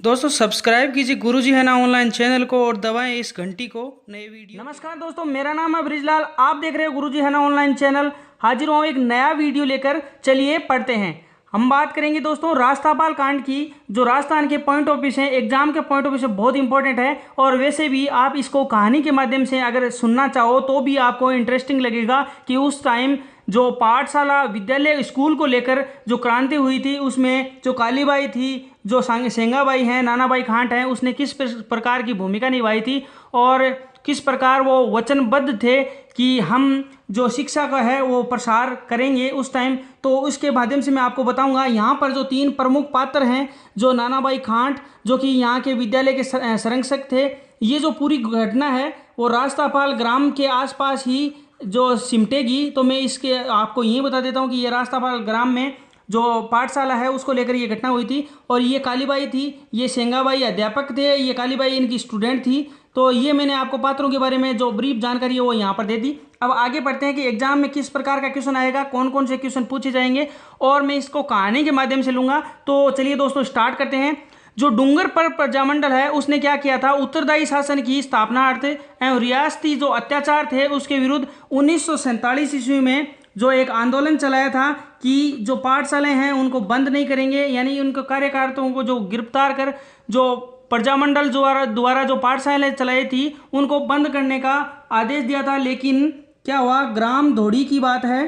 दोस्तों सब्सक्राइब कीजिए गुरुजी है ना ऑनलाइन चैनल को और दबाएं इस घंटी को नए वीडियो। नमस्कार दोस्तों, मेरा नाम है ब्रिजलाल। आप देख रहे हो गुरुजी है ना ऑनलाइन चैनल। हाजिर हूँ एक नया वीडियो लेकर। चलिए पढ़ते हैं। हम बात करेंगे दोस्तों राजस्थापाल कांड की। जो राजस्थान के पॉइंट ऑफ व्यू से, एग्जाम के पॉइंट ऑफ व्यू से बहुत इंपॉर्टेंट है। और वैसे भी आप इसको कहानी के माध्यम से अगर सुनना चाहो तो भी आपको इंटरेस्टिंग लगेगा कि उस टाइम जो पाठशाला विद्यालय स्कूल को लेकर जो क्रांति हुई थी, उसमें जो कालीबाई थी, जो सेंगाबाई हैं, नानाबाई खांट हैं, उसने किस प्रकार की भूमिका निभाई थी और किस प्रकार वो वचनबद्ध थे कि हम जो शिक्षा का है वो प्रसार करेंगे उस टाइम। तो उसके माध्यम से मैं आपको बताऊंगा। यहाँ पर जो तीन प्रमुख पात्र हैं, जो नानाबाई खांट जो कि यहाँ के विद्यालय के संरक्षक थे, ये जो पूरी घटना है वो राजस्थापाल ग्राम के आसपास ही जो सिमटेगी। तो मैं इसके आपको यही बता देता हूँ कि ये राजस्थापाल ग्राम में जो पाठशाला है उसको लेकर ये घटना हुई थी। और ये कालीबाई थी, ये सेंगाबाई अध्यापक थे, ये कालीबाई इनकी स्टूडेंट थी। तो ये मैंने आपको पात्रों के बारे में जो ब्रीफ जानकारी है वो यहाँ पर दे दी। अब आगे पढ़ते हैं कि एग्जाम में किस प्रकार का क्वेश्चन आएगा, कौन कौन से क्वेश्चन पूछे जाएंगे, और मैं इसको कहानी के माध्यम से लूंगा। तो चलिए दोस्तों स्टार्ट करते हैं। जो डूंगर पर प्रजामंडल है उसने क्या किया था, उत्तरदायी शासन की स्थापनार्थ एवं रियासती जो अत्याचार थे उसके विरुद्ध 1947 ईस्वी में जो एक आंदोलन चलाया था कि जो पाठशालाएं हैं उनको बंद नहीं करेंगे, यानी उनको कार्यकर्ताओं को जो गिरफ्तार कर जो प्रजामंडल द्वारा जो पाठशालाएं चलाई थी उनको बंद करने का आदेश दिया था। लेकिन क्या हुआ, ग्राम धोड़ी की बात है,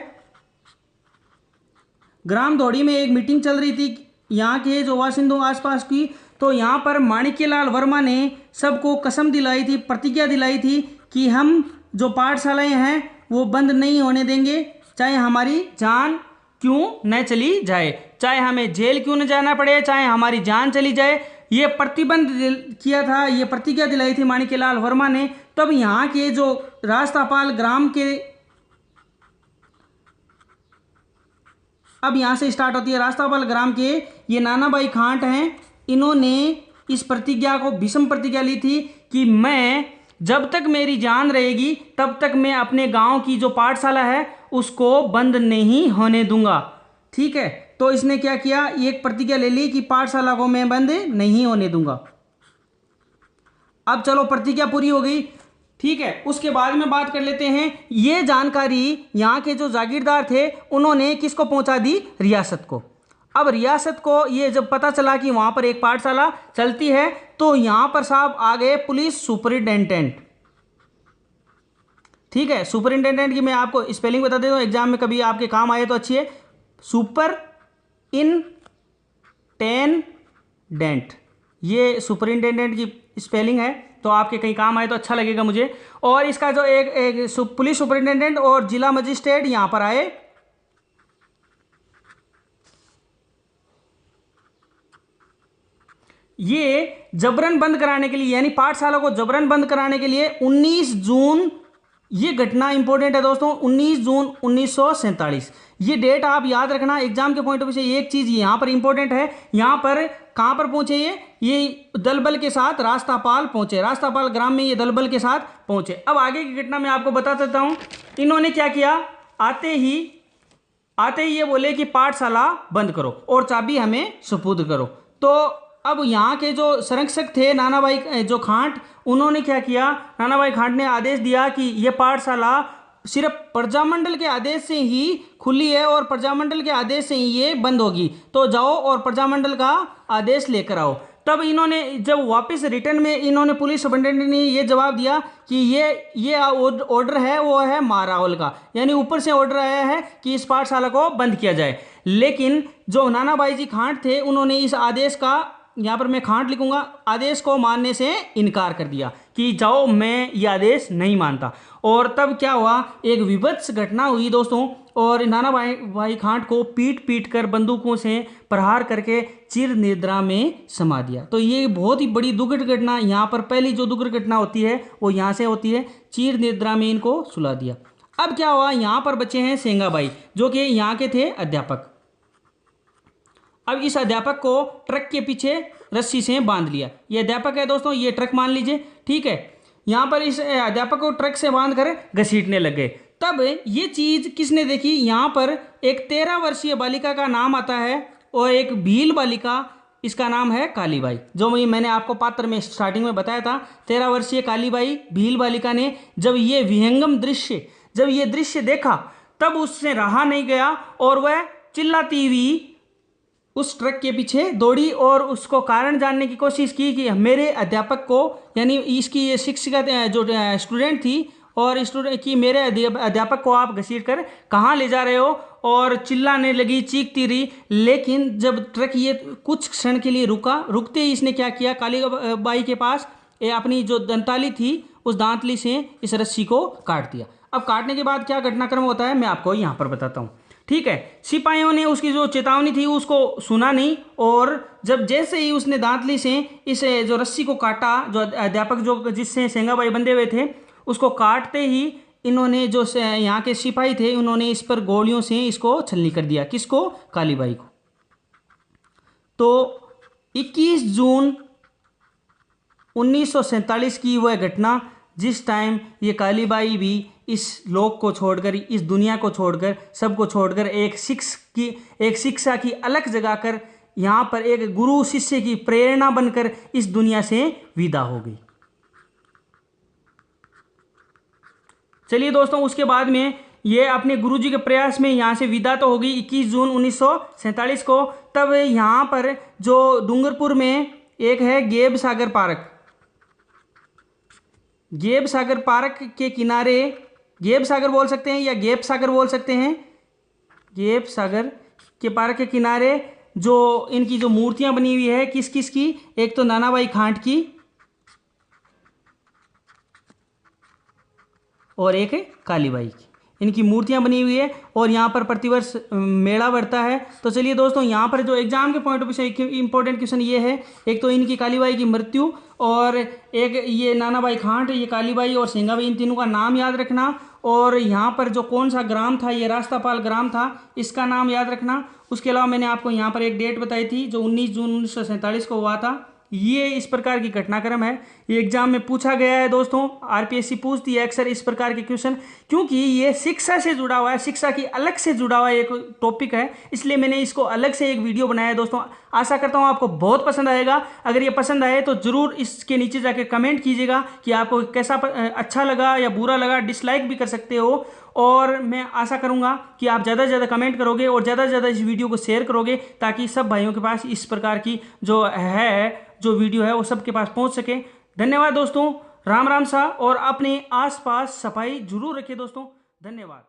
ग्राम धोड़ी में एक मीटिंग चल रही थी यहाँ के जो बासिंदों आसपास की। तो यहाँ पर माणिक्यलाल वर्मा ने सबको कसम दिलाई थी, प्रतिज्ञा दिलाई थी कि हम जो पाठशालाएं हैं वो बंद नहीं होने देंगे, चाहे हमारी जान क्यों न चली जाए, चाहे हमें जेल क्यों न जाना पड़े, चाहे हमारी जान चली जाए। ये प्रतिबंध किया था, ये प्रतिज्ञा दिलाई थी माणिक्यलाल वर्मा ने। तब यहाँ के जो राजस्थापाल ग्राम के, अब यहाँ से स्टार्ट होती है, राजस्थापाल ग्राम के ये नानाबाई खांट हैं। इन्होंने इस प्रतिज्ञा को भीष्म प्रतिज्ञा ली थी कि मैं जब तक मेरी जान रहेगी तब तक मैं अपने गांव की जो पाठशाला है उसको बंद नहीं होने दूंगा। ठीक है, तो इसने क्या किया, एक प्रतिज्ञा ले ली कि पाठशाला को मैं बंद नहीं होने दूंगा। अब चलो प्रतिज्ञा पूरी हो गई, ठीक है। उसके बाद में बात कर लेते हैं, ये जानकारी यहाँ के जो जागीरदार थे उन्होंने किसको पहुंचा दी, रियासत को। अब रियासत को ये जब पता चला कि वहाँ पर एक पाठशाला चलती है तो यहाँ पर साहब आ गए पुलिस सुपरिटेंडेंट। ठीक है, सुपरिटेंडेंट की मैं आपको स्पेलिंग बता देता हूँ, एग्जाम में कभी आपके काम आए तो अच्छी है। सुपर इंटेंडेंट, ये सुपरिटेंडेंट की स्पेलिंग है, तो आपके कहीं काम आए तो अच्छा लगेगा मुझे। और इसका जो एक पुलिस सुपरिटेंडेंट और जिला मजिस्ट्रेट यहां पर आए। ये जबरन बंद कराने के लिए, यानी पाठशाला को जबरन बंद कराने के लिए 19 जून, ये घटना इंपॉर्टेंट है दोस्तों, 19 जून 1947। ये डेट आप याद रखना एग्जाम के पॉइंट ऑफ व्यू से। एक चीज यहां पर इंपॉर्टेंट है, यहां पर कहां पर पहुंचे ये दल बल के साथ राजस्थापाल पहुंचे, राजस्थापाल ग्राम में ये दल बल के साथ पहुंचे। अब आगे की घटना मैं आपको बता देता हूं। इन्होंने क्या किया, आते ही ये बोले कि पाठशाला बंद करो और चाबी हमें सुपुर्द करो। तो अब यहाँ के जो संरक्षक थे नानाबाई जो खांट, उन्होंने क्या किया, नानाबाई खांट ने आदेश दिया कि ये पाठशाला सिर्फ प्रजामंडल के आदेश से ही खुली है और प्रजामंडल के आदेश से ही ये बंद होगी, तो जाओ और प्रजामंडल का आदेश लेकर आओ। तब इन्होंने जब वापस रिटर्न में इन्होंने पुलिस सुपरिटेंडेंट ने ये जवाब दिया कि ये ऑर्डर है वो है महारावल का, यानी ऊपर से ऑर्डर आया है कि इस पाठशाला को बंद किया जाए। लेकिन जो नानाबाई जी खांट थे उन्होंने इस आदेश का, यहाँ पर मैं खांट लिखूंगा, आदेश को मानने से इनकार कर दिया कि जाओ मैं ये आदेश नहीं मानता। और तब क्या हुआ, एक विभत्स घटना हुई दोस्तों, और नानाबाई खांट को पीट पीट कर बंदूकों से प्रहार करके चिर निद्रा में समा दिया। तो ये बहुत ही बड़ी दुखद घटना, यहाँ पर पहली जो दुखद घटना होती है वो यहाँ से होती है, चिर निद्रा में इनको सुला दिया। अब क्या हुआ, यहाँ पर बचे हैं सेंगाबाई जो कि यहाँ के थे अध्यापक। अब इस अध्यापक को ट्रक के पीछे रस्सी से बांध लिया। ये अध्यापक है दोस्तों, ये ट्रक मान लीजिए, ठीक है। यहाँ पर इस अध्यापक को ट्रक से बांध कर घसीटने लग गए। तब ये चीज किसने देखी, यहाँ पर एक 13 वर्षीय बालिका का नाम आता है और एक भील बालिका इसका नाम है कालीबाई। जो मैंने आपको पात्र में स्टार्टिंग में बताया था, 13 वर्षीय कालीबाई भील बालिका ने जब ये दृश्य देखा तब उससे रहा नहीं गया और वह चिल्लाती हुई उस ट्रक के पीछे दौड़ी और उसको कारण जानने की कोशिश की कि मेरे अध्यापक को, यानी इसकी ये शिक्षिका जो स्टूडेंट थी और स्टूडेंट की, मेरे अध्यापक को आप घसीट कर कहाँ ले जा रहे हो, और चिल्लाने लगी, चीखती रही। लेकिन जब ट्रक ये कुछ क्षण के लिए रुकते ही इसने क्या किया, कालीबाई के पास अपनी जो दंताली थी उस दांतली से इस रस्सी को काट दिया। अब काटने के बाद क्या घटनाक्रम होता है मैं आपको यहाँ पर बताता हूँ, ठीक है। सिपाहियों ने उसकी जो चेतावनी थी उसको सुना नहीं, और जब जैसे ही उसने दांतली से इस जो रस्सी को काटा, जो अध्यापक जो जिससे सेंगाबाई बंधे हुए थे उसको काटते ही इन्होंने जो यहाँ के सिपाही थे उन्होंने इस पर गोलियों से इसको छलनी कर दिया। किसको? कालीबाई को। तो 21 जून 1947 की वह घटना, जिस टाइम ये कालीबाई भी इस लोक को छोड़कर, इस दुनिया को छोड़कर, सबको छोड़कर एक शिक्षा की अलख जगाकर यहाँ पर एक गुरु शिष्य की प्रेरणा बनकर इस दुनिया से विदा हो गई। चलिए दोस्तों, उसके बाद में ये अपने गुरुजी के प्रयास में यहाँ से विदा तो हो गई 21 जून 1947 को। तब यहाँ पर जो डूंगरपुर में एक है गेब सागर पार्क, गेब सागर पार्क के किनारे, गेब सागर बोल सकते हैं या गेप सागर बोल सकते हैं, गेप सागर के पार्क के किनारे जो इनकी जो मूर्तियां बनी हुई है, किस किस की, एक तो नानाबाई खांट की और एक है कालीबाई की, इनकी मूर्तियां बनी हुई है और यहाँ पर प्रतिवर्ष मेला बढ़ता है। तो चलिए दोस्तों, यहाँ पर जो एग्जाम के पॉइंट ऑफ व्यू से इंपॉर्टेंट क्वेश्चन ये है, एक तो इनकी कालीबाई की मृत्यु और एक ये नानाबाई खांट, ये कालीबाई और सेंगाबाई, इन तीनों का नाम याद रखना। और यहाँ पर जो कौन सा ग्राम था, ये रास्तापाल ग्राम था, इसका नाम याद रखना। उसके अलावा मैंने आपको यहाँ पर एक डेट बताई थी जो 19 जून 1947 को हुआ था। ये इस प्रकार की घटनाक्रम है, ये एग्जाम में पूछा गया है दोस्तों। आरपीएससी पूछती है अक्सर इस प्रकार के क्वेश्चन, क्योंकि ये शिक्षा से जुड़ा हुआ है, शिक्षा की अलग से जुड़ा हुआ एक टॉपिक है, इसलिए मैंने इसको अलग से एक वीडियो बनाया है दोस्तों। आशा करता हूँ आपको बहुत पसंद आएगा। अगर ये पसंद आए तो ज़रूर इसके नीचे जाके कमेंट कीजिएगा कि आपको कैसा अच्छा लगा या बुरा लगा, डिसलाइक भी कर सकते हो। और मैं आशा करूंगा कि आप ज़्यादा से ज़्यादा कमेंट करोगे और ज़्यादा से ज़्यादा इस वीडियो को शेयर करोगे, ताकि सब भाइयों के पास इस प्रकार की जो वीडियो है वो सबके पास पहुंच सके। धन्यवाद दोस्तों, राम राम सा, और अपने आसपास सफाई जरूर रखिए दोस्तों। धन्यवाद।